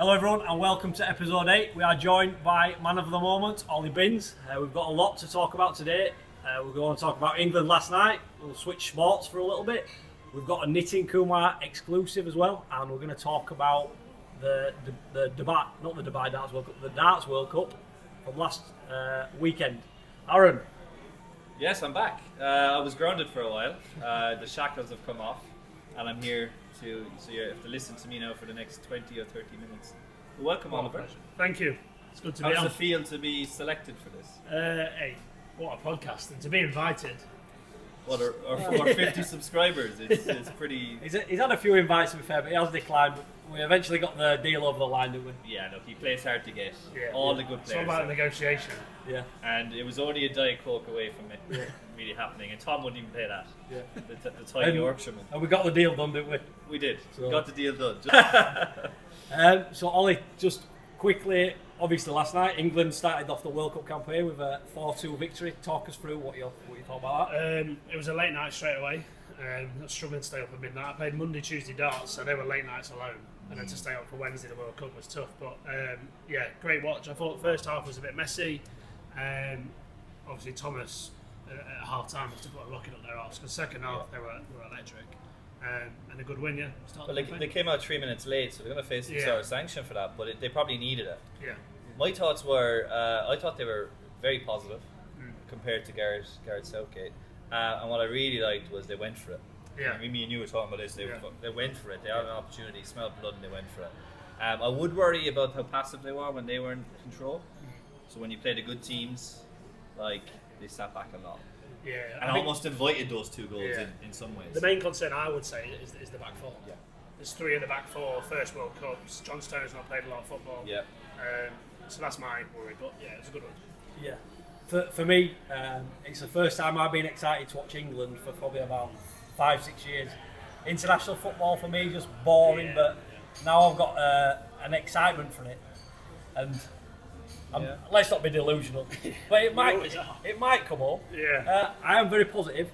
Hello everyone and welcome to episode 8. We are joined by man of the moment, Ollie Binns. We've got a lot to talk about today. We're going to talk about England last night. We'll switch sports for a little bit. We've got a Knitting Kumar exclusive as well, and we're going to talk about the Darts World Cup from last weekend. Aaron. Yes, I'm back. I was grounded for a while. The shackles have come off, and I'm here so you have to listen to me now for the next 20 or 30 minutes. Welcome, Oliver. Thank you. It's good to be on. How does it feel to be selected for this? Hey, what a podcast, and to be invited. What our 50 subscribers? It's pretty. He's had a few invites to be fair, but he has declined. We eventually got the deal over the line, didn't we? Yeah, look, he plays hard to get. Yeah. All the good players. It's all about negotiation. Yeah. And it was only a Diet Coke away from it really happening, and Tom wouldn't even pay that. Yeah. The Thai Yorkshireman. And we got the deal done, didn't we? We did. So. We got the deal done. So Ollie, just quickly, obviously last night England started off the World Cup campaign with a 4-2 victory. Talk us through what you thought about that. It was a late night straight away. I was struggling to stay up at midnight. I played Monday, Tuesday darts, so they were late nights alone. And then to stay up for Wednesday, the World Cup was tough. But yeah, great watch. I thought the first half was a bit messy. Obviously Thomas at half time was to put a rocket up their arse, because second half they were electric. And a good win, yeah. Well, they came out 3 minutes late, so they're going to face some sort of sanction for that, but they probably needed it. Yeah. My thoughts were, I thought they were very positive compared to Gareth Southgate. And what I really liked was they went for it. Yeah. Me and you were talking about this. They went for it. They had an opportunity, smelled blood, and they went for it. I would worry about how passive they were when they were in control. So when you play the good teams, like, they sat back a lot. Yeah. And almost invited those 2 goals in some ways. The main concern I would say is the back four. Yeah. There's 3 in the back four, first World Cups. John Stone's not played a lot of football. Yeah. So that's my worry, but yeah, it's a good one. Yeah. For me, it's the first time I've been excited to watch England for probably about 5-6 years. International football for me just boring, but now I've got an excitement for it, and let's not be delusional, but it might come up. Yeah. I am very positive.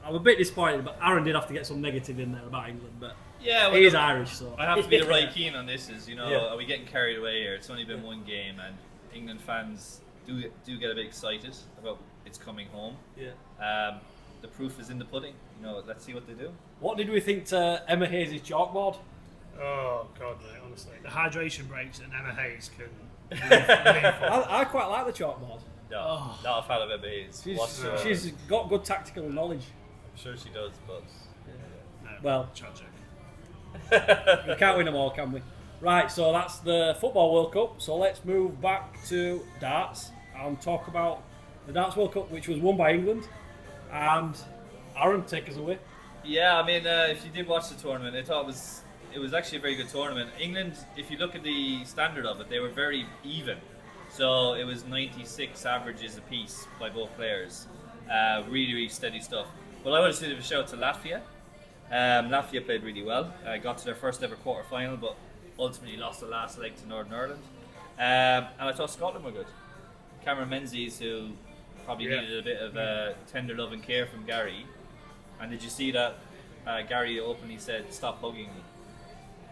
I'm a bit disappointed, but Aaron did have to get some negative in there about England, but he is Irish, so I have to be the right keen on this. Are we getting carried away here? It's only been one game, and England fans do get a bit excited about it's coming home. Yeah. The proof is in the pudding. Let's see what they do. What did we think to Emma Hayes' chalkboard? Oh God, mate! Honestly, the hydration breaks and Emma Hayes can. I quite like the chalkboard. No, not a fan of Emma Hayes. She's got good tactical knowledge. I'm sure she does, but well, tragic. We can't win them all, can we? Right, so that's the Football World Cup. So let's move back to darts and talk about the Darts World Cup, which was won by England. And Aaron, take us away. Yeah, I mean, if you did watch the tournament, I thought it was actually a very good tournament. England, if you look at the standard of it, they were very even. So it was 96 averages apiece by both players. Really, really steady stuff. Well, I want to give a shout out to Latvia. Latvia played really well. Got to their first ever quarter final, but ultimately lost the last leg to Northern Ireland. And I thought Scotland were good. Cameron Menzies, who probably needed a bit of tender love and care from Gary. And did you see that Gary openly said, "Stop hugging me"?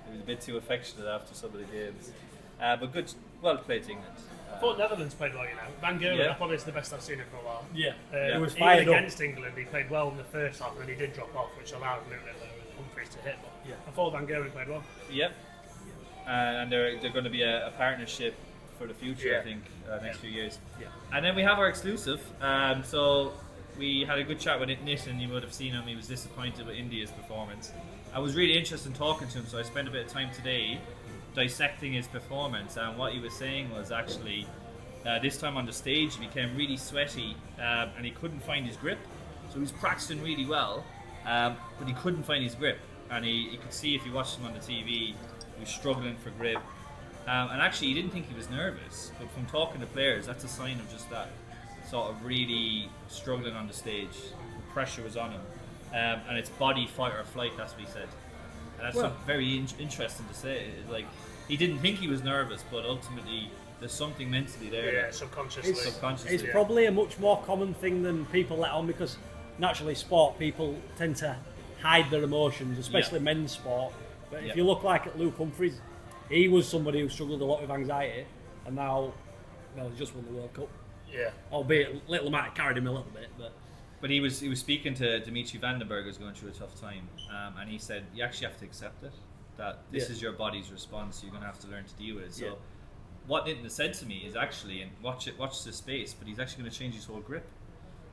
He was a bit too affectionate after some of the games. But good, well played to England. I thought Netherlands played well, Van Gerwen, I probably is the best I've seen him for a while. Yeah. It was fired against England. He played well in the first half, and then he did drop off, which allowed Luton and Humphries to hit. But I thought Van Gerwen played well. Yep. And they're going to be a partnership for the future, I think, next few years. Yeah. And then we have our exclusive. So we had a good chat with Nit, and you would have seen him. He was disappointed with India's performance. I was really interested in talking to him, so I spent a bit of time today dissecting his performance. And what he was saying was actually, this time on the stage, he became really sweaty, and he couldn't find his grip. So he was practicing really well, but he couldn't find his grip. And you could see if you watched him on the TV, he was struggling for grip. And actually, he didn't think he was nervous, but from talking to players, that's a sign of just that sort of really struggling on the stage. The pressure was on him, and it's body fight or flight. That's what he said, and that's very interesting to say. It's like he didn't think he was nervous, but ultimately there's something mentally there. Yeah, subconsciously. It's probably a much more common thing than people let on, because naturally, sport people tend to hide their emotions, especially men's sport. But if you look like at Luke Humphries, he was somebody who struggled a lot with anxiety, and now, well, he's just won the World Cup. Yeah. Albeit little might have carried him a little bit, But he was speaking to Dimitri Vandenberg, who's going through a tough time, and he said you actually have to accept it, that this is your body's response. You're going to have to learn to deal with it. So what Nitin has said to me is actually, and watch this space, but he's actually going to change his whole grip.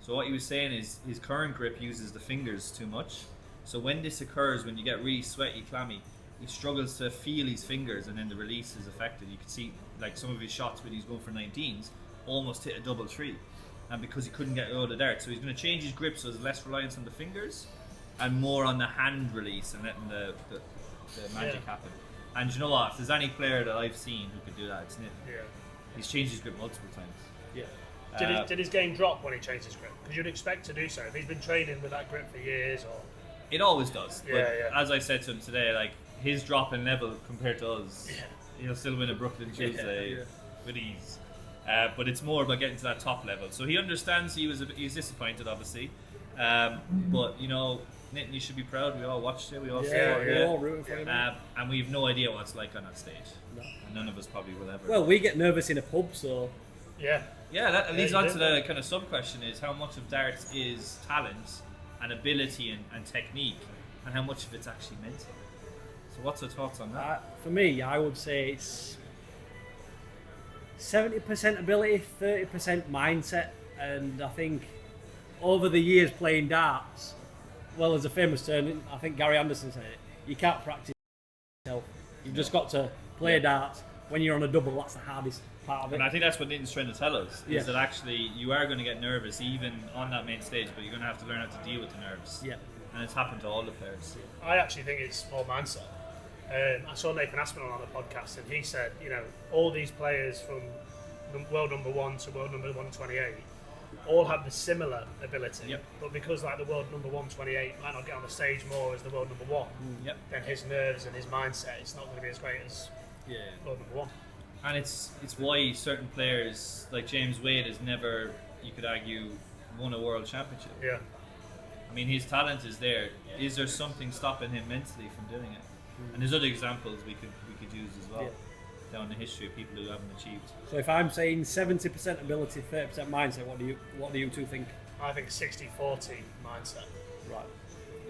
So what he was saying is his current grip uses the fingers too much. So when this occurs, when you get really sweaty, clammy, he struggles to feel his fingers, and then the release is affected. You can see like some of his shots when he's going for 19s almost hit a double three, and because he couldn't get out of dart. So he's going to change his grip so there's less reliance on the fingers and more on the hand release and letting the magic happen. And you know what? If there's any player that I've seen who could do that, it's Nitin. Yeah. He's changed his grip multiple times. yeah. Did his game drop when he changed his grip? Because you'd expect to do so if he's been training with that grip for years. Or It always does. Yeah, But yeah. as I said to him today, like his drop in level compared to us, he'll still win a Brooklyn Tuesday with ease. But it's more about getting to that top level. So he understands he's disappointed, obviously. But you know, Nitin, you should be proud. We all watched it. We all saw it. we're all rooting for him. And we've no idea what it's like on that stage. No. And none of us probably will ever. Well, we get nervous in a pub, so yeah. Yeah, that leads you on do. to the kind of sub question is how much of darts is talent and ability and technique, and how much of it's actually mental. So what's your thoughts on that? for me, I would say it's 70% ability, 30% mindset, and I think over the years playing darts, well, there's a famous term, I think Gary Anderson said it, you can't practice yourself. You've just got to play darts. When you're on a double, that's the hardest part of it. And I think that's what Nitin's trying to tell us, Yeah. is that actually you are going to get nervous even on that main stage, but you're going to have to learn how to deal with the nerves. Yeah. And it's happened to all the players. I actually think it's more mindset. I saw Nathan Aspinall on a podcast, and he said, you know, all these players from world number 1 to world number 128 all have the similar ability, Yep. but because like the world number 128 might not get on the stage more as the world number 1, Yep. then his nerves and his mindset, it's not going to be as great as world number 1. And it's why certain players like James Wade has never, you could argue, won a world championship. Yeah. I mean, his talent is there. Is there something stopping him mentally from doing it? And there's other examples we could use as well down the history of people who haven't achieved. So if I'm saying 70% ability, 30% mindset, what do you two think? I think 60-40 mindset. Right.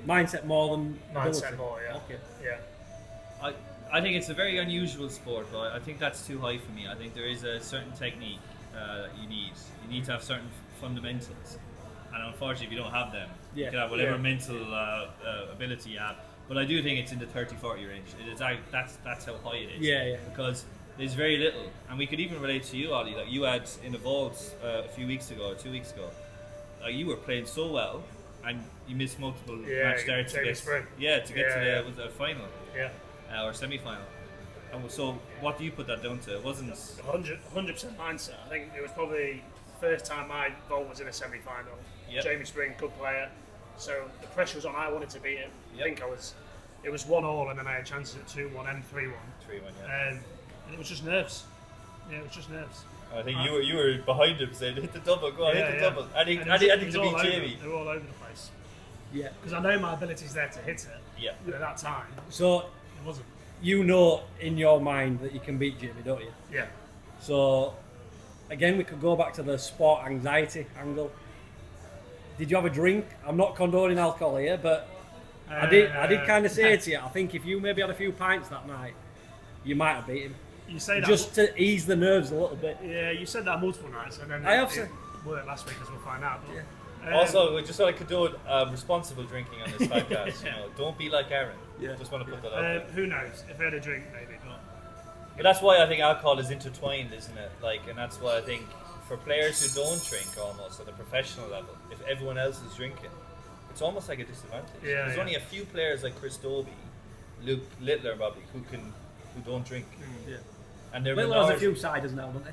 Mindset more than Mindset ability. more, yeah. Okay. Yeah. I think it's a very unusual sport, but I think that's too high for me. I think there is a certain technique that you need. You need to have certain fundamentals, and unfortunately, if you don't have them, you can have whatever mental ability you have. But I do think it's in the 30-40 range. It is that's how high it is. Yeah. Because there's very little, and we could even relate to you, Ollie. Like you had in the vaults a few weeks ago, or 2 weeks ago, like you were playing so well, and you missed multiple match darts to get to the final. Yeah. Or semi-final. And so, what do you put that down to? It wasn't 100% mindset. I think it was probably the first time my vault was in a semi-final. Yep. Jamie Spring, good player. So the pressure was on. I wanted to beat him. Yep. I think it was 1-1, and then I had chances at 2-1 and 3-1. 3-1, yeah. And it was just nerves. Yeah, it was just nerves. I think you were behind him saying, hit the double, go on, hit the double. I think And it was to beat all Jamie. They were all over the place. Yeah. Because I know my ability's there to hit it. Yeah. But at that time, So it wasn't. you know in your mind that you can beat Jamie, don't you? Yeah. So again, we could go back to the sport anxiety angle. Did you have a drink? I'm not condoning alcohol here, but I did kind of say to you, I think if you maybe had a few pints that night, you might have beat him. You say that Just to ease the nerves a little bit. Yeah, you said that multiple nights, and then I have it said- worked last week, as we'll find out. But, Also, we just want to condone responsible drinking on this podcast. You know, don't be like Aaron. Yeah. Just want to put that out there. who knows? If I had a drink, maybe. But that's why I think alcohol is intertwined, isn't it? Like, and that's why I think for players who don't drink almost at a professional level, if everyone else is drinking, it's almost like a disadvantage. Yeah, There's only a few players like Chris Dobie, Luke Littler probably, who don't drink. Yeah. And they're Well, there's a minorities. few ciders now, don't they?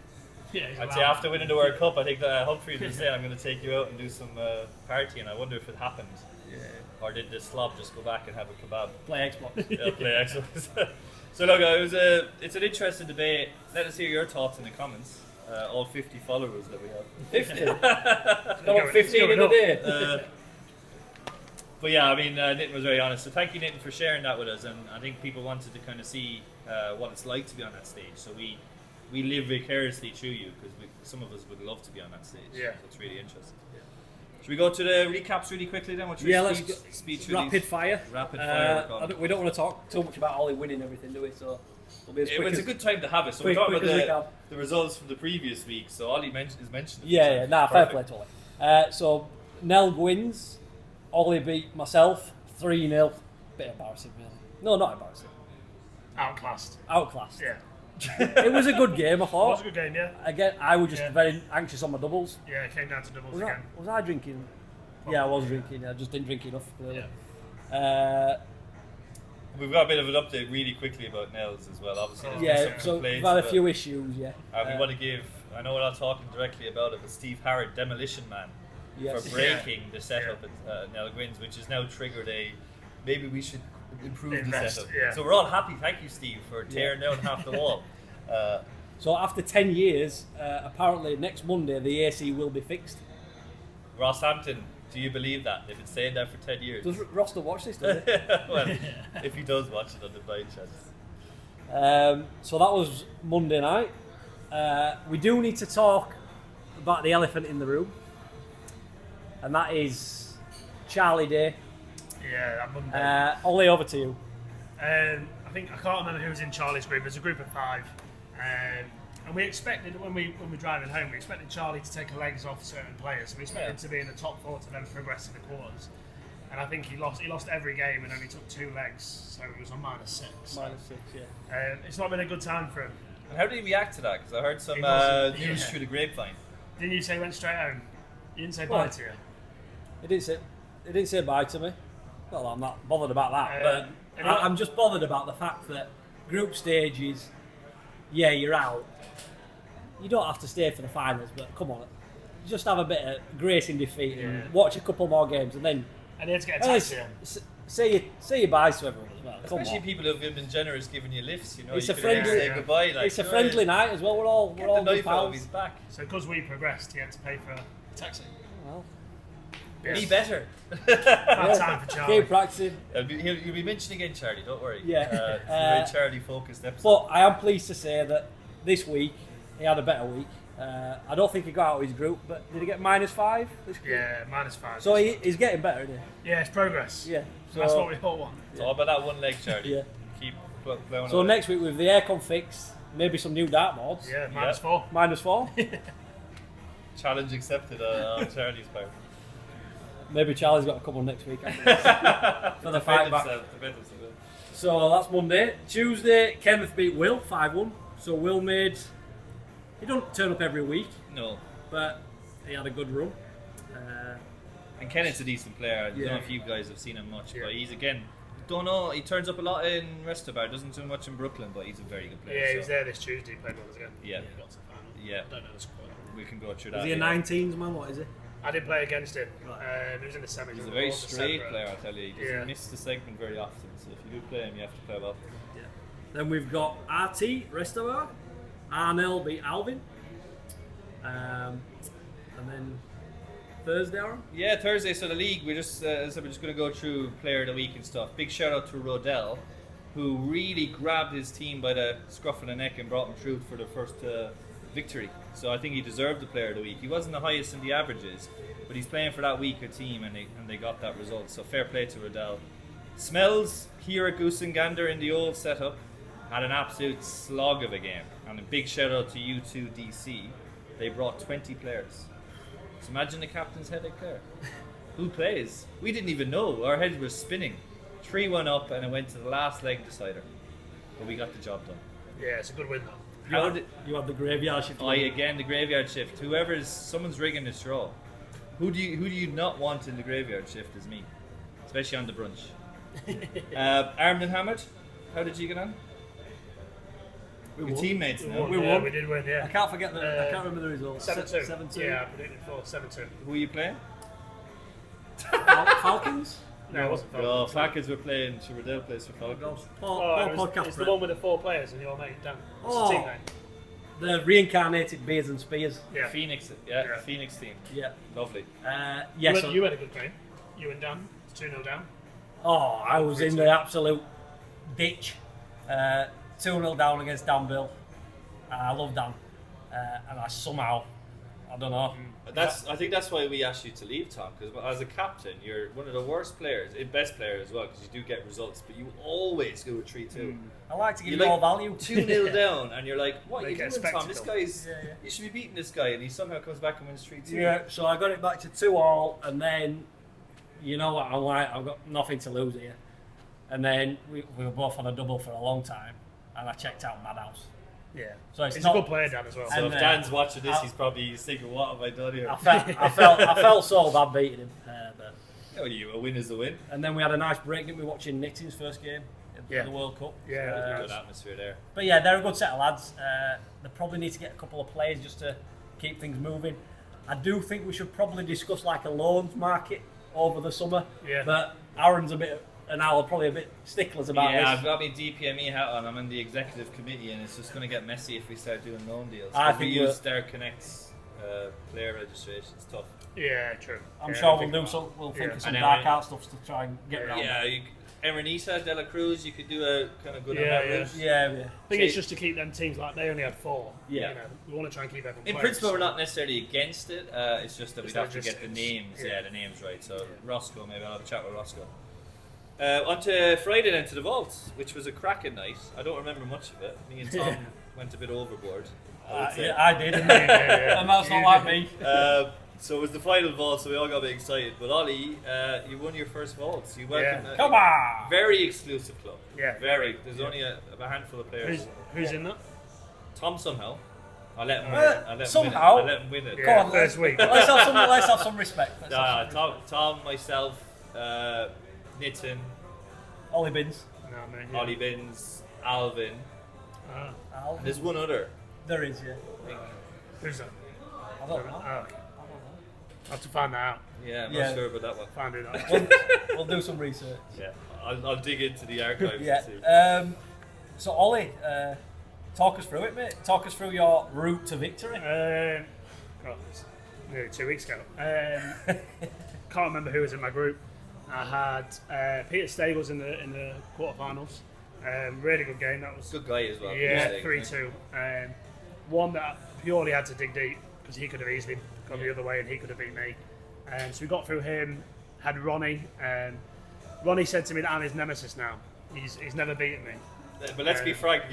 Yeah, I'd say after winning the World Cup, I think that Humphrey was saying, I'm going to take you out and do some partying. I wonder if it happened. Yeah. Or did the slob just go back and have a kebab? Play Xbox. Yeah, play Xbox. So look, it's an interesting debate. Let us hear your thoughts in the comments. All 50 followers that we have. 50. Got 15 in going a up. day. But yeah, I mean, Nitin was very honest. So thank you, Nitin, for sharing that with us. And I think people wanted to kind of see what it's like to be on that stage. So we live vicariously through you because some of us would love to be on that stage. Yeah. So it's really interesting. Should we go to the recaps really quickly then? What's your speed through rapid these? fire. Rapid fire. We don't want to talk too much about Ollie winning everything, do we? So we'll be as quick It's as a good time to have it. So we're talking about the results from the previous week. So Ollie is mentioned. Fair play to Ollie. So Nell wins. Ollie beat myself 3-0. Bit embarrassing, really. No, not embarrassing. Outclassed. Yeah. It was a good game, I It thought. was a good game, yeah. Again, I was just very anxious on my doubles. Yeah, it came down to doubles again. Was I drinking? Yeah, I was drinking. I just didn't drink enough. Really. Yeah. We've got a bit of an update really quickly about Nels as well. Obviously, there's been some So we've complaints had a about- few issues. Yeah. we want to give. I know we're not talking directly about it, but Steve Harrod, Demolition Man, Yes. for breaking the setup at Nell Gwyn's, which has now triggered maybe we should improve the setup. Yeah. So we're all happy. Thank you, Steve, for tearing down half the wall. So after 10 years, apparently next Monday the AC will be fixed. Rosshampton, do you believe that? They've been saying that for 10 years. Does Roster watch this? Does he? Well, if he does watch it on the blind chance. So that was Monday night. We do need to talk about the elephant in the room, and that is Charlie Day. Yeah, that Monday. Ollie, over to you. I think I can't remember who was in Charlie's group. There's a group of 5, and we expected when we were driving home, we expected Charlie to take legs off certain players. We expected him to be in the top 4 to then progress to the quarters. And I think he lost every game and only took 2 legs, so he was on -6. -6, yeah. It's not been a good time for him. And how did he react to that? Because I heard some He wasn't- news yeah. through the grapevine. Didn't you say he went straight home? You didn't say Well, bye to you. He didn't say bye to me. Well, I'm not bothered about that, Um, but I'm just bothered about the fact that group stages, yeah, you're out. You don't have to stay for the finals, but come on, just have a bit of grace in defeat and watch a couple more games, and then And he had to get a taxi in. say your byes to everyone as well. Come Especially on. people who have been generous giving you lifts, you know. It's you a could friendly- say goodbye. Like, It's a friendly night as well. We're all Get we're all the good knife out of pals. his back. So because we progressed, he had to pay for a taxi. Well, Be better. Bad time for Charlie. keep practicing. You'll be mentioned again, Charlie. Don't worry. Yeah. It's a very Charlie-focused episode. But I am pleased to say that this week he had a better week. I don't think he got out of his group, but did he get -5 this week? Yeah, -5. So he's getting better, isn't yeah, it's progress. he? Yeah. So, That's what we all want. It's all about that one leg, Charlie. Yeah. Keep blowing So away. next week with the aircon fixed, maybe some new dartboards. Yeah, -4. -4. Challenge accepted on Charlie's part. Maybe Charlie's got to come on next week for the fight back. Defend himself. So that's Monday. Tuesday, Kenneth beat Will 5-1. So Will made. He don't turn up every week, No. but he had a good run. And Kenneth's a decent player. I don't know if you guys have seen him much, but he's don't know. He turns up a lot in Restabar, doesn't do much in Brooklyn, but he's a very good player. Yeah, he so was there this Tuesday, played with us again. Yeah. Got to the final. Yeah. I don't know the squad. We can go through Is that. he a yeah. 19s man? What is he? I did play against him. He was in the semis. He's a very straight player, I tell you. He doesn't Yeah. miss the segment very often, so if you do play him, you have to play well. Yeah. Then we've got RT Restavar. Arnell beat Alvin. And then Thursday, Aaron? Yeah, Thursday, so the league, we're just going to go through player of the week and stuff. Big shout out to Rodell, who really grabbed his team by the scruff of the neck and brought them through for the first victory. So I think he deserved the player of the week. He wasn't the highest in the averages, but he's playing for that weaker team and they got that result. So fair play to Rodell. Smells, Kira Goosengander in the old setup had an absolute slog of a game. And a big shout out to U2 DC. They brought 20 players. So imagine the captain's headache there. Who plays? We didn't even know. Our heads were spinning. 3-1 up and it went to the last leg decider. But we got the job done. Yeah, it's a good win though. You had the graveyard shift. The graveyard shift. Someone's rigging the straw. Who do you not want in the graveyard shift is me. Especially on the brunch. Armed and Hammered, how did you get on? Your teammates now. We Yeah, won. we did win, yeah. I can't forget I can't remember the results. 7-2. 7-2. Yeah, I predicted 7-2. Who are you playing? Falcons? No, it wasn't Oh, Falcons. Falcons were playing. Riddell plays for Falcons. Paul podcast. It's the one with the 4 players and your mate Dan. What's Oh. the team name? The reincarnated Beers and Spears. Yeah. Phoenix, Yeah. Phoenix team. Yeah. Lovely. You had a good game. You and Dan. It's 2-0 down. Oh, I was in the absolute ditch. 2-0 down against Danville. I love Dan. And I somehow, I don't know. I think that's why we asked you to leave, Tom, because as a captain, you're one of the worst players, best player as well, because you do get results, but you always go with 3-2. I like to give You're you more value. 2-0 down, and you're like, what are you Make it doing, a Tom? This guy's, you should be beating this guy, and he somehow comes back and wins 3-2. Yeah, so I got it back to 2-2, and then, you know what I'm like, I've got nothing to lose here. And then we were both on a double for a long time, and I checked out Madhouse. Yeah. So it's He's not, a good player, Dan, as well. So And, if Dan's watching this, he's probably thinking, what have I done here? I felt so bad beating him. But, A win is a win. and then we had a nice break, didn't we, watching Knitting's first game in the World Cup. Yeah, There's a good atmosphere there. But yeah, they're a good set of lads. They probably need to get a couple of players just to keep things moving. I do think we should probably discuss like a loans market over the summer. Yeah. But Aaron's and Al are probably a bit sticklers about Yeah, this. I've got my DPME hat on. I'm in the executive committee, and it's just going to get messy if we start doing loan deals. I 'Cause we think use we're- Star Connect's player registration. It's tough. Yeah, true. I'm Yeah, sure I think- we'll think of some And then dark art stuff to try and get around. Yeah, Erenita, De La Cruz, you could do a kind of good Yeah, on yeah. average. Yeah. I think it's just to keep them teams like they only had 4. Yeah. You know, we want to try and keep everyone. In playing, principle, so- we're not necessarily against it. It's just that It's we'd have to get the logistics. names. Yeah. The names right. So Roscoe, maybe I'll have a chat with Roscoe. On to Friday then, to the Vaults, which was a cracking night. I don't remember much of it. Me and Tom went a bit overboard, I would say. Yeah, I did. yeah. And that's not like me. So it was the final vault, so we all got a bit excited. But Ollie, you won your first vault. You welcomed Come on! very exclusive club. Yeah. Very. There's only a handful of players. Who's in that? Tom somehow. I let him win it. I let him somehow? win it. I let him win it. Yeah, Go on, first week. let's have some respect. Let's have some respect. Tom, myself, Nitin, Ollie Binns. No, man. Yeah. Ollie Binns, Alvin. Ah, Al. There's one other. There is, yeah. who's that? I don't know. Oh, okay. I'll have to find that out. Yeah, I'm Yeah. not sure about that one. Find it out. We'll do some research. Yeah, I'll dig into the archives Yeah. and see. So Ollie, talk us through it, mate. Talk us through your route to victory. God, it's nearly 2 weeks ago. Can't remember who was in my group. I had Peter Stagles in the quarterfinals. Really good game. That was Good guy as well. yeah, Good 3-2. One that I purely had to dig deep because he could have easily gone the other way and he could have beat me. So we got through him. Had Ronnie. Ronnie said to me that I'm his nemesis now. He's never beaten me. But let's be frank,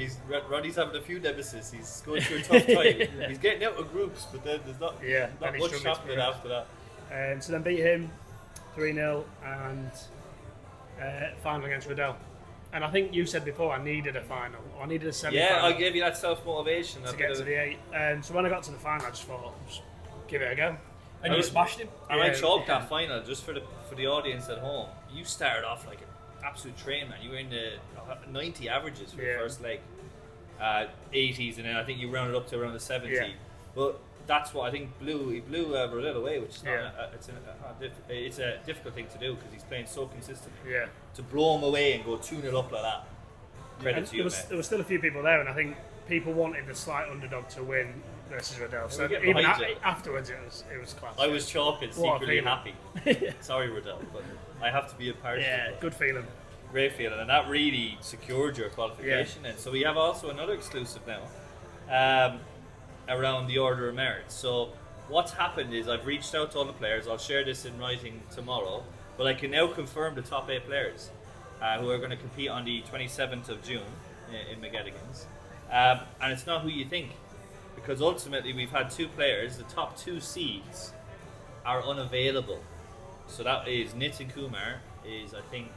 Ronnie's having a few nemesis. He's going through a tough time. He's getting out of groups, but then there's not Yeah, not and he's much struggling to happening progress. after that. So then beat him 3-0 and final against Riddell. And I think you said before I needed a final. Or I needed a semi-final Yeah, I gave you that self-motivation. to get to the 8. So when I got to the final, I just thought, just give it a go. And you smashed him. And I Yeah, chalked yeah. that final just for the audience at home. You started off like an absolute train, man. You were in the 90 averages for Yeah. the first leg, 80s, and then I think you rounded up to around the 70. Yeah. But that's what I think he blew Rodell away, which is not Yeah. it's a difficult thing to do because he's playing so consistently. Yeah. To blow him away and go 2-0 up like that. Credit And to you, there was still a few people there, and I think people wanted the slight underdog to win versus Riddell. So we get even behind you. afterwards, it was class. I was chalking, What a secretly feeling. happy. Sorry, Rodell, but I have to be a part of Yeah, it. good feeling. Great feeling, and that really secured your qualification. And so we have also another exclusive now around the Order of Merit. So what's happened is I've reached out to all the players. I'll share this in writing tomorrow, but I can now confirm the top 8 players who are going to compete on the 27th of June in McGettigan's. And it's not who you think, because ultimately we've had 2 players. The top 2 seeds are unavailable. So that is Nitin Kumar is, I think,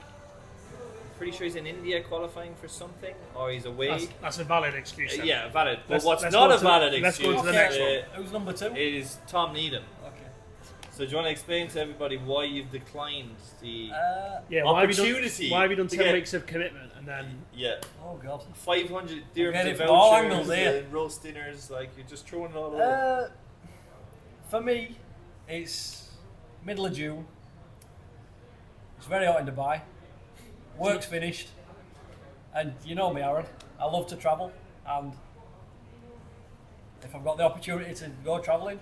pretty sure he's in India qualifying for something, or he's away. That's a valid excuse. then. Yeah, valid. But Let's- what's let's not go a to- valid let's go excuse to the next one. Who's number 2? is Tom Needham. Okay. So do you want to explain to everybody why you've declined the Yeah, opportunity why have you done to 10 get- weeks of commitment and then Oh God. 500 get dirhams it of from all vouchers angles here. and roast dinners? Like, you're just throwing it all over. For me, it's middle of June. It's very hot in Dubai. Work's finished, and you know me, Aaron. I love to travel, and if I've got the opportunity to go travelling,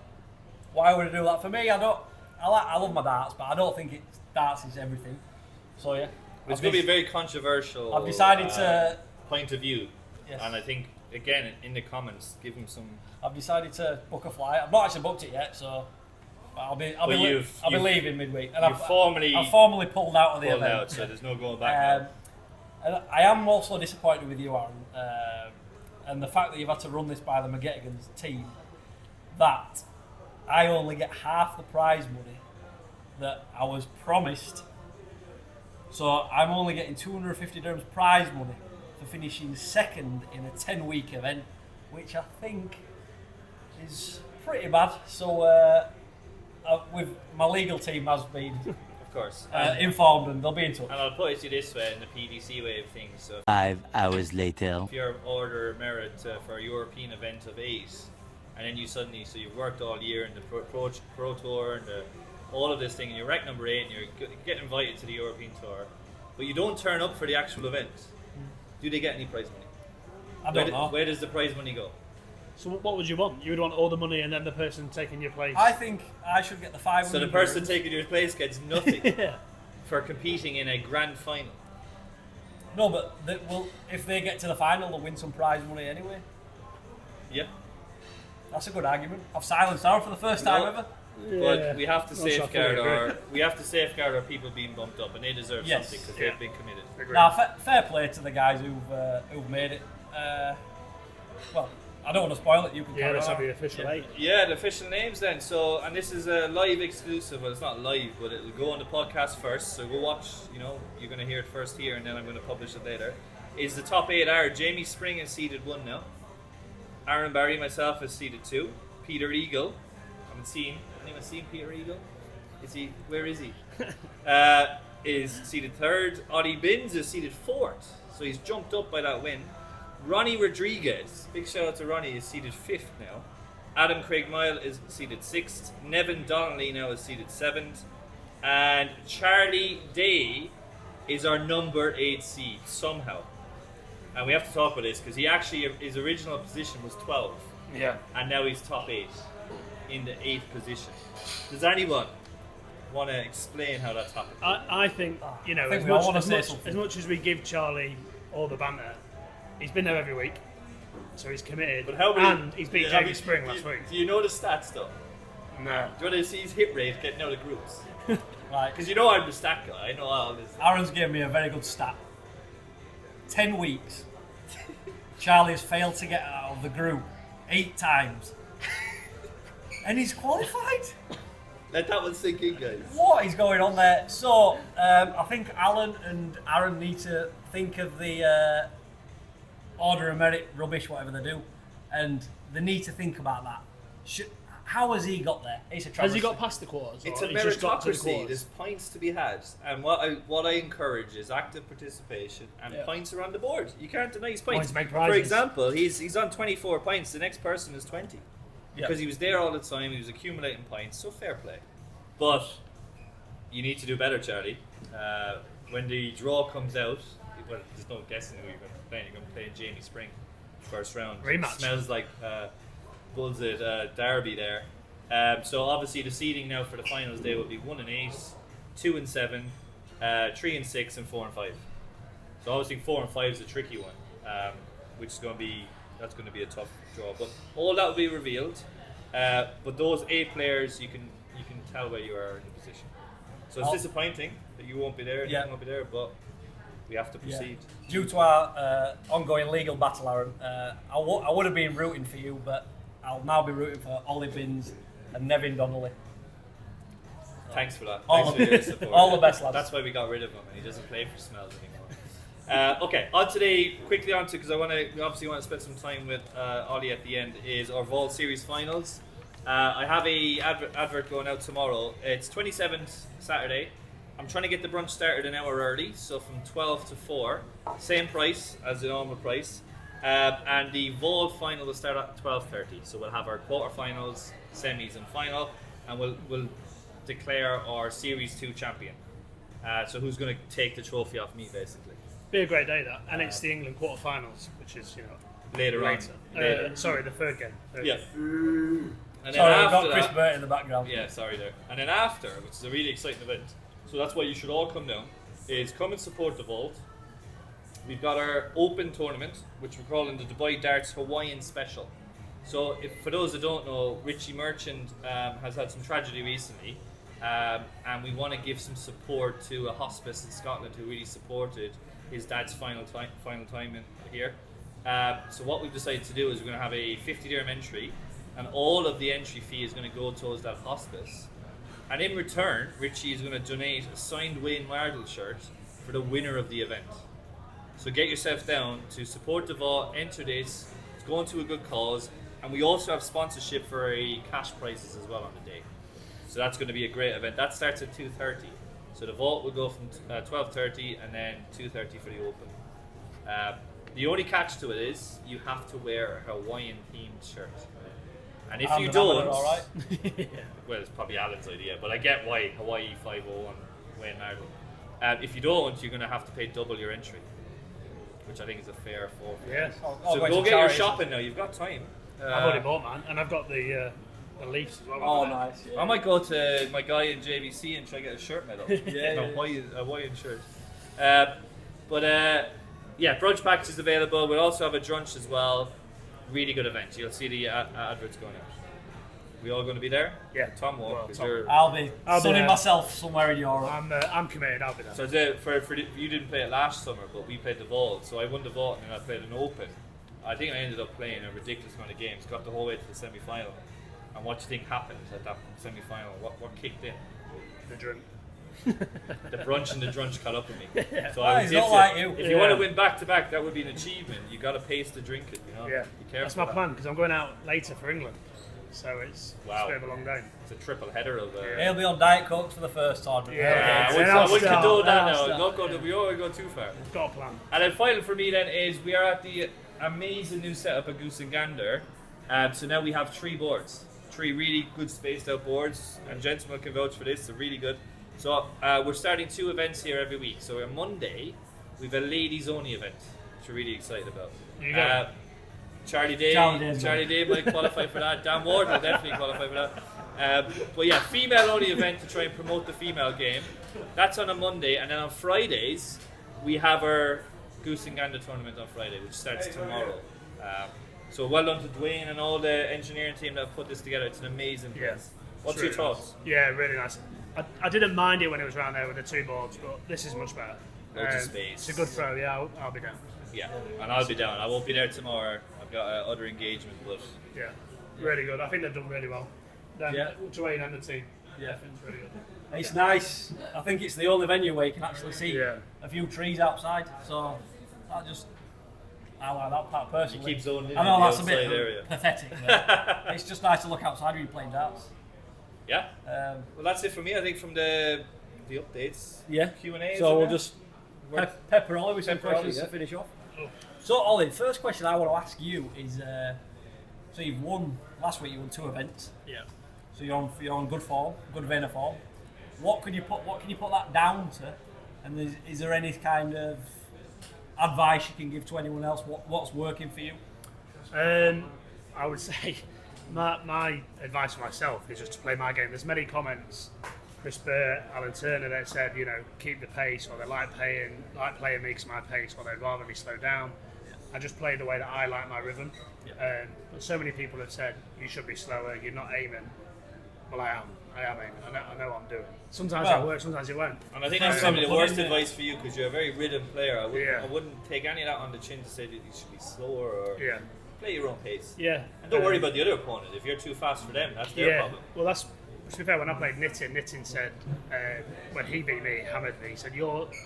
why would I do that? For me, I love my darts, but I don't think darts is everything. So yeah, It's going to be a very controversial I've decided to. point of view. Yes. And I think, again, in the comments, give him some... I've decided to book a flight. I've not actually booked it yet, so I'll be leaving midweek. And I've formally pulled out of the event. So there's no going back now. And I am also disappointed with you, Aaron, and the fact that you've had to run this by the McGettigans team, that I only get half the prize money that I was promised. So I'm only getting 250 dirhams prize money for finishing second in a 10-week event, which I think is pretty bad. So with my legal team has been of course informed, and they'll be in touch. And I'll put it to you this way, in the PDC way of things. So 5 hours later. if you're order merit for a European event of 8, and then you suddenly, so you've worked all year in the Pro Tour and all of this thing, and you're ranked number 8 and you're getting invited to the European Tour, but you don't turn up for the actual event, do they get any prize money? I don't know. Where does the prize money go? So what would you want? You would want all the money and then the person taking your place? I think I should get the 500. So the person dirhams. taking your place gets nothing Yeah. for competing in a grand final. No, but if they get to the final, they'll win some prize money anyway. Yeah. That's a good argument. I've silenced Aaron for the first time ever. But we have to Not sure I fully safeguard our people being bumped up, and they deserve Yes. something because Yeah. they've been committed. Now, fair play to the guys who've made it. Well, I don't want to spoil it. You can Yeah, carry let's on. have the official 8. Yeah, the official names then. So, and this is a live exclusive. Well, it's not live, but it'll go on the podcast first. So go watch. You know, you're going to hear it first here, and then I'm going to publish it later. Is the top 8 are Jamie Spring is seeded 1 now. Aaron Barry, myself, is seeded 2. Peter Eagle, haven't seen. Anyone seen Peter Eagle? Is he? Where is he? Is seeded 3rd. Ollie Binns is seeded 4th. So he's jumped up by that win. Ronnie Rodriguez, big shout out to Ronnie, is seeded 5th now. Adam Craig Mile is seeded 6th. Nevin Donnelly now is seeded 7th. And Charlie Day is our number 8 seed, somehow. And we have to talk about this because he actually, his original position was 12. Yeah. And now he's top 8 in the 8th position. Does anyone want to explain how that's happened? I think, you know, I think we all want to say as something. much as we give Charlie all the banter, he's been there every week, so he's committed. But how many, and he's beat Jamie Spring last week. Do you know the stats though? No. Do you want to see his hit rate getting out of groups? Right. Because you know I'm the stat guy. I know all this. Aaron's given me a very good stat. 10 weeks. Charlie has failed to get out of the group 8 times. And he's qualified? Let that one sink in, guys. What is going on there? So, I think Alan and Aaron need to think of the order of merit rubbish, whatever they do, and they need to think about that. How has he got there? It's a Has travesty. he got past the quarters? It's or a he's just got to the meritocracy. quarters? There's points to be had, and what I encourage is active participation, and Yeah. points are on the board. You can't deny his points. Points make For prizes. example, he's on 24 points. The next person is 20 Yeah. because he was there all the time. He was accumulating points. So fair play, but you need to do better, Charlie. When the draw comes out, well, there's no guessing who you're going to play. You're going to play Jamie Spring, first round. Rematch. Smells like Bulls at Derby there. So obviously the seeding now for the finals day will be 1 and 8, 2 and 7, 3 and 6, and 4 and 5. So obviously 4 and 5 is a tricky one, which is going to be a tough draw. But all that will be revealed. But those 8 players, you can tell where you are in the position. So it's disappointing that you won't be there and you won't be there, but we have to proceed. Yeah. Due to our ongoing legal battle, Aaron, I would have been rooting for you, but I'll now be rooting for Ollie Binns and Nevin Donnelly. Thanks for that. All Thanks for your support. the best, lads. That's why we got rid of him, and he doesn't play for Smells anymore. Okay, on today, quickly on to, because we obviously want to spend some time with Ollie at the end, is our Vault Series finals. I have a advert going out tomorrow. It's 27th Saturday. I'm trying to get the brunch started an hour early, so from 12 to 4. Same price as the normal price. And the Vault final will start at 12:30. So we'll have our quarterfinals, semis, and final, and we'll declare our Series 2 champion. So who's going to take the trophy off me, basically? Be a great day, that. And it's the England quarterfinals, which is, Later on. later. Sorry, the third game. Yeah. And then Sorry, I've after got Chris that, Burt in the background. yeah, sorry there. And then after, which is a really exciting event, so that's why you should all come down, is come and support the Vault. we've got our open tournament, which we're calling the Dubai Darts Hawaiian Special. So, for those that don't know, Richie Merchant has had some tragedy recently, and we want to give some support to a hospice in Scotland who really supported his dad's final time here. So what we've decided to do is we're going to have a 50 dirham entry, and all of the entry fee is going to go towards that hospice. And in return, Richie is going to donate a signed Wayne Mardle shirt for the winner of the event. So get yourself down to support the vault, enter this, it's going to a good cause, and we also have sponsorship for cash prizes as well on the day. So that's going to be a great event. That starts at 2:30. So the vault will go from 12:30 and then 2:30 for the open. The only catch to it is you have to wear a Hawaiian themed shirt. And if you don't, all right. well, it's probably Alan's idea, but I get why Hawaii 501 Wayne Mardle. If you don't, you're going to have to pay double your entry, which I think is a fair forfeit. Yeah. So go get your shopping now. You've got time. I've already bought mine, and I've got the Leafs as well. Oh, nice. Yeah. I might go to my guy in JVC and try to get a shirt made up. Yeah. A Hawaiian shirt. Yeah, brunch package is available. We'll also have a brunch as well. Really good event. You'll see the adverts going out. We all going to be there? Yeah. Tom won't. Well, I'll be sunning there. myself somewhere in Europe. I'm committed. I'll be there. So you didn't play it last summer, but we played the vault. So I won the vault and then I played an open. I think I ended up playing a ridiculous amount of games. Got the whole way to the semi-final. And what do you think happened at that semi-final? What kicked in? The drink. The brunch and the drunch caught up with me. So Ah, I he's would not tip like you. you. If you want to win back to back, that would be an achievement. You got to pace the drinking. You know. Yeah. Be careful. That's my with plan because I'm going out later for England, so it's Wow. a bit of a long day. It's a triple header of. He'll be on Diet Cokes for the first time. Yeah. I wouldn't condone that I'll now. start. We always go too far. I've got a plan. And then final for me then is we are at the amazing new setup at Goose and Gander. So now we have 3 boards. 3 really good spaced out boards, and gentlemen can vouch for this, they're really good. So we're starting 2 events here every week. So on Monday, we have a ladies only event, which we're really excited about. You go. Charlie Dave's Day might qualify for that. Dan Ward will definitely qualify for that. But yeah, female only event to try and promote the female game. That's on a Monday, and then on Fridays, we have our Goose and Gander tournament on Friday, which starts tomorrow. So well done to Dwayne and all the engineering team that have put this together. It's an amazing place. Yes. What's It's your really thoughts? nice. Yeah, really nice. I didn't mind it when it was around there with the 2 boards, but this is much better. Loads of space. It's a good throw. Yeah, I'll be down. Yeah, and I'll be down. I won't be there tomorrow. I've got other engagement, but Yeah, really good. I think they've done really well. Yeah. Dwayne and the team. Yeah. I think it's really good. It's nice. I think it's the only venue where you can actually see Yeah. a few trees outside. So I like that part personally. You keep zoning in I know on the that's a bit outside area. pathetic, but it's just nice to look outside when you're playing darts. yeah. Um, Well, that's it for me. I think from the updates. yeah. Q&A. So we'll just pepper Ollie with some Pepper Ollie, questions yeah. to finish off. Oh. So Ollie, the first question I want to ask you is: so you've won last week. You won 2 events. Yeah. So you're on good form, good vein of form. What can you put that down to? And is there any kind of advice you can give to anyone else? What's working for you? I would say my advice for myself is just to play my game. There's many comments, Chris Burt, Alan Turner, that said, keep the pace, or they like playing me because my pace, or they'd rather me slow down. I just play the way that I like my rhythm. But so many people have said you should be slower, you're not aiming. Well, I am aiming. I know what I'm doing. Sometimes it works, sometimes it won't. And I think that's probably the worst advice for you because you're a very rhythm player. I Yeah. wouldn't take any of that on the chin to say that you should be slower or Yeah. play your own pace. Yeah. And don't worry about the other opponent. If you're too fast for them, that's their problem. Well, to be fair, when I played Nitin said, when he beat me, hammered me, he said,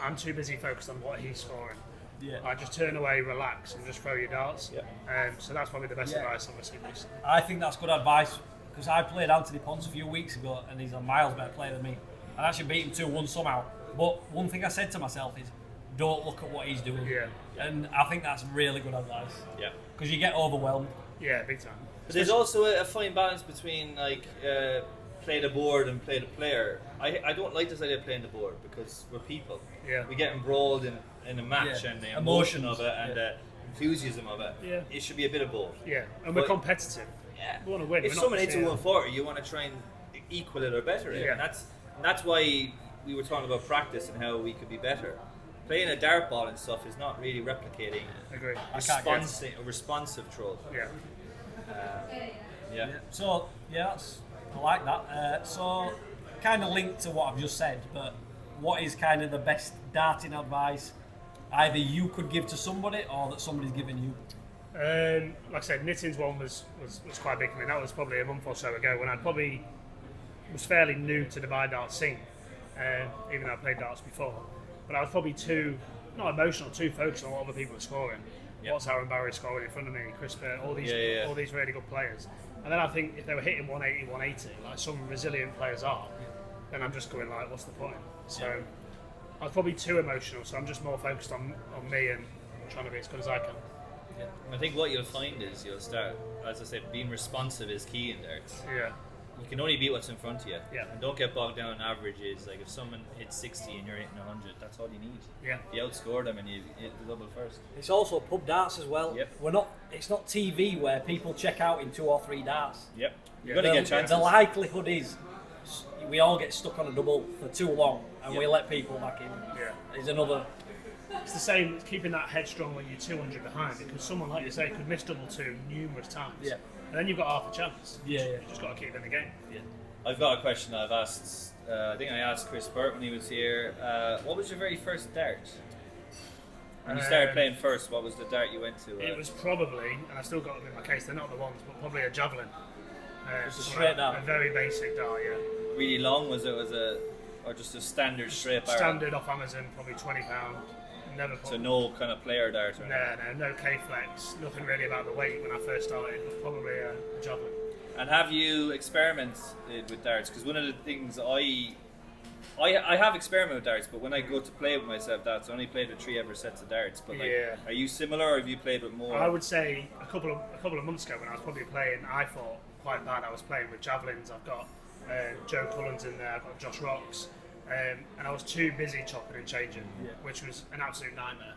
I'm too busy focused on what he's scoring. Yeah. I just turn away, relax, and just throw your darts. Yeah. So that's probably the best advice I've received recently. I think that's good advice because I played Anthony Ponce a few weeks ago and he's a miles better player than me. I actually beat him 2-1 somehow. But one thing I said to myself is, don't look at what he's doing. Yeah. And I think that's really good advice Yeah. because you get overwhelmed. Yeah, big time. But there's also a fine balance between play the board and play the player. I don't like this idea of playing the board because we're people. Yeah. We get embroiled in a match Yeah. and the emotion Emotions. of it and the enthusiasm of it. Yeah. It should be a bit of both. Yeah, and we're But- competitive. Yeah. We want to win. If We're not someone just hits a here- 140, you want to try and equal it or better it. Yeah. And that's why we were talking about practice and how we could be better. playing a dart ball and stuff is not really replicating Agree. a responsive throw. Yeah. Yeah. So I like that. So kind of linked to what I've just said, but what is kind of the best darting advice either you could give to somebody or that somebody's given you? Like I said, knitting's one was quite big for me. That was probably a month or so ago when I probably was fairly new to the dart scene, even though I played darts before. But I was probably not emotional, too focused on what other people were scoring. Yep. What's Aaron Barry scoring in front of me, Chris Burt, all these really good players. And then I think if they were hitting 180, 180, like some resilient players are, then I'm just going like, what's the point? So I was probably too emotional, so I'm just more focused on me and trying to be as good as I can. Yeah. I think what you'll find is you'll start, as I said, being responsive is key in darts. Yeah. You can only beat what's in front of you. Yeah. And don't get bogged down in averages. Like if someone hits 60 and you're hitting 100, that's all you need. Yeah. You outscore them and you hit the double first. It's also pub darts as well. Yep. It's not TV where people check out in 2 or 3 darts. Yep. You're going to get chances. The likelihood is we all get stuck on a double for too long and we let people back in. Yeah. Is another. It's the same, it's keeping that headstrong when you're 200 behind, because someone, like you say, could miss double two numerous times. Yeah. And then you've got half a chance. Yeah. You just got to keep in the game. Yeah. I've got a question I've asked. I think I asked Chris Burt when he was here. What was your very first dart? When you started playing first, what was the dart you went to? It was probably, and I still got them in my case, they're not the ones, but probably a javelin. Just a straight dart. A very basic dart, yeah. Really long? Was it or just a standard straight bar? Standard off Amazon, probably £20. Never. So no kind of player dart or anything? No K-flex. Nothing really about the weight when I first started. But probably a javelin. And have you experimented with darts? Because one of the things I have experimented with darts, but when I go to play with myself, I only played with 3 ever sets of darts. But are you similar, or have you played with more? I would say a couple of months ago when I was probably playing, I thought quite bad. I was playing with javelins. I've got Joe Cullen's in there. I've got Josh Rocks, and I was too busy chopping and changing, which was an absolute nightmare.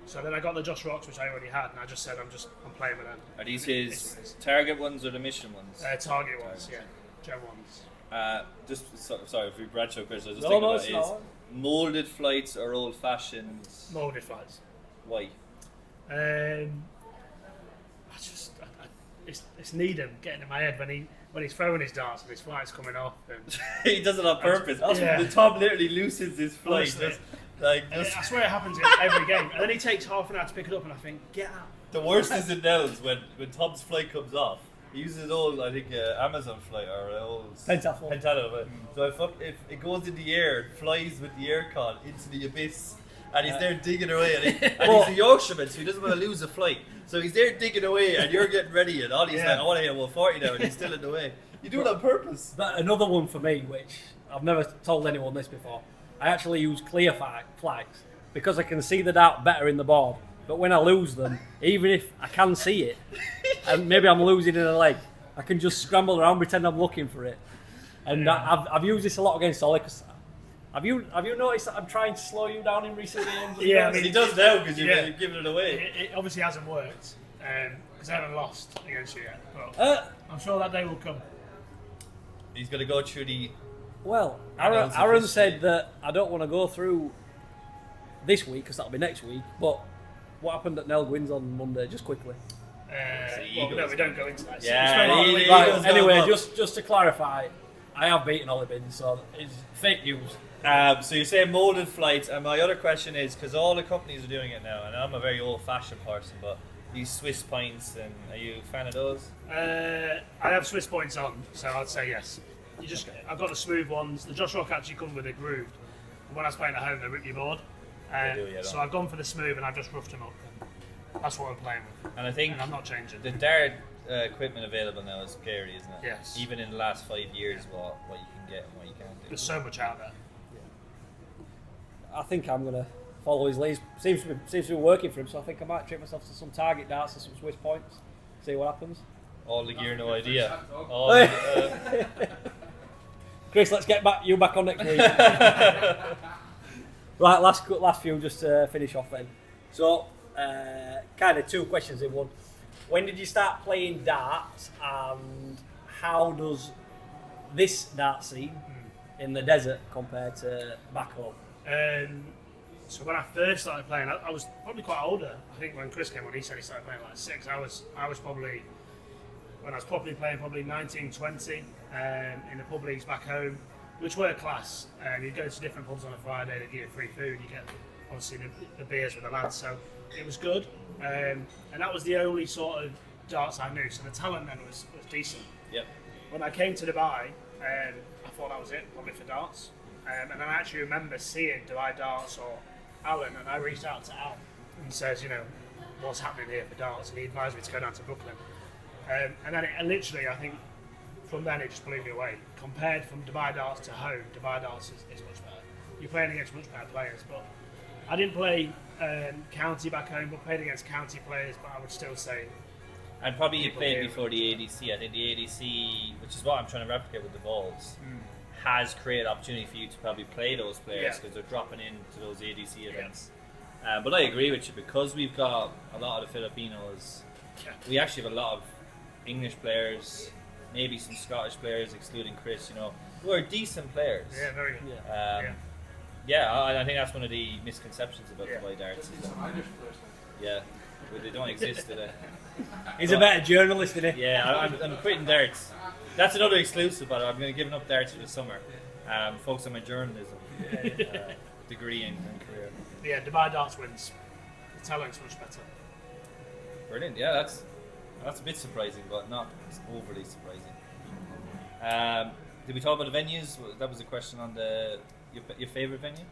So then I got the Josh Rocks, which I already had, and I just said I'm playing with them. Are these his target ones or the mission ones? Target ones, yeah. Gem ones. Sorry if we branch out, Chris. I was just No, thinking about molded flights or old fashioned. Moulded flights. Why? It's Needham getting in my head when he's throwing his darts and his flight's coming off. And He does it on purpose. The top literally loosens his flight. I swear it happens in every game. And then he takes half an hour to pick it up, and I think, get out. The worst is in Nels when Tom's flight comes off. He uses an old, I think, Amazon flight or an old Pentathlon. So if it goes in the air, it flies with the aircon into the abyss, and he's there digging away. And he's a Yorkshireman, so he doesn't want to lose a flight. So he's there digging away, and you're getting ready, and Ollie's like, I want to hit 140 now, and he's still in the way. You do it on purpose. But another one for me, which I've never told anyone this before, I actually use clear flags because I can see the dart better in the board. But when I lose them, even if I can see it, and maybe I'm losing in a leg, I can just scramble around, pretend I'm looking for it. And I've used this a lot against Ollie. Have you noticed that I'm trying to slow you down in recent games? Yeah, he does now because you're giving it away. It obviously hasn't worked because I haven't lost against you yet. But I'm sure that day will come. He's going to go through the... Well, Aaron said that I don't want to go through this week because that'll be next week. But what happened at Nell Gwyn's on Monday? Just quickly. No, we don't go into that. Right, anyway, just to clarify, I have beaten Ollie Binns, so it's fake news. So you're saying molded flights, and my other question is, because all the companies are doing it now, and I'm a very old-fashioned person, but these Swiss points, and are you a fan of those? I have Swiss points on, so I'd say yes. I've got the smooth ones. The Josh Rock actually come with it grooved. And when I was playing at home, they rip your board. So I've gone for the smooth, and I've just roughed them up. That's what I'm playing with. And I think I'm not changing. The dart equipment available now is scary, isn't it? Yes. Even in the last 5 years, what you can get and what you can't do. There's so much out there. I think I'm going to follow his lead. Seems to be working for him, so I think I might treat myself to some target darts and some Swiss points. See what happens. All the gear, no idea. Chris, let's get you back on next week. Right, last few just to finish off then. So, kind of 2 questions in one. When did you start playing darts, and how does this dart scene in the desert compare to back home? So when I first started playing, I was probably quite older. I think when Chris came on, he said he started playing like 6. I was probably, when I was properly playing, probably 19, 20, in the pub leagues back home, which were class. You go to different pubs on a Friday, they give you free food, you get obviously the beers with the lads, so it was good. And that was the only sort of darts I knew, so the talent then was decent. Yep. When I came to Dubai, I thought that was it, probably for darts. And then I actually remember seeing Dubai Darts or Alan, and I reached out to Al and says, you know, what's happening here for darts, and he advised me to go down to Brooklyn. And then it literally, I think, from then it just blew me away. Compared from Dubai Darts to home, Dubai Darts is much better. You're playing against much better players, but I didn't play county back home, but played against county players, but I would still say... And probably you played before the ADC. I think the ADC, which is what I'm trying to replicate with the Vols, has created opportunity for you to probably play those players because they're dropping into those ADC events. But I agree with you, because we've got a lot of the Filipinos. We actually have a lot of English players, maybe some Scottish players, excluding Chris, you know, who are decent players. Yeah, very good. I think that's one of the misconceptions about Dubai Darts. Some Irish players. Yeah, but they don't exist today. He's a better journalist, isn't he? Yeah, I'm quitting darts. That's another exclusive, but I'm going to give up darts for the summer. Focus on my journalism degree and career. Yeah, Dubai Darts wins. The talent's much better. Brilliant. Yeah, that's a bit surprising, but not overly surprising. Did we talk about the venues? That was a question on your favourite venue.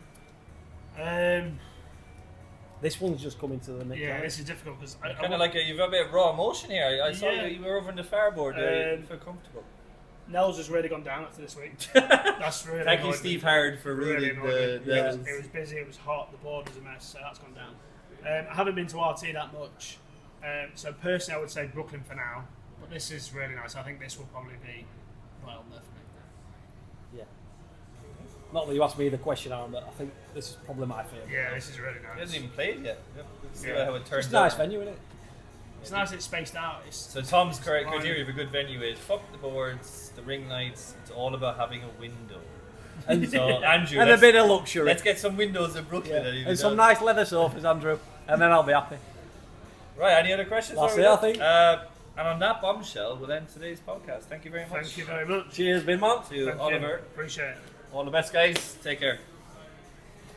This one's just coming to the mix. Yeah, this is difficult because Kind of like you've got a bit of raw emotion here. I saw you were over in the Fireboard. You feel comfortable. Nels has really gone down after this week. That's really Thank you, annoyed Steve me. Howard, for Really ruining annoyed me. the. It was busy, it was hot, the board was a mess, so that's gone down. I haven't been to RT that much, so personally I would say Brooklyn for now, but this is really nice. I think this will probably be right on there for me. Yeah. Not that you asked me the question, Aaron, but I think this is probably my favourite. Yeah, this is really He nice. hasn't even played yet. Let's see Yeah. how it turns It's a nice out. venue, isn't it? It's nice it's spaced out. So Tom's criteria of a good venue is fuck the boards, the ring lights. It's all about having a window. And, So Andrew, and a bit of luxury. let's get some windows in Brooklyn. Yeah. And some nice leather sofas, Andrew, and then I'll be happy. Right, any other questions? That's Or it, I think. And on that bombshell, we'll end today's podcast. Thank you very much. Thank you very much. Cheers, Bin Man. To Thank you. Oliver. Appreciate it. All the best, guys. Take care.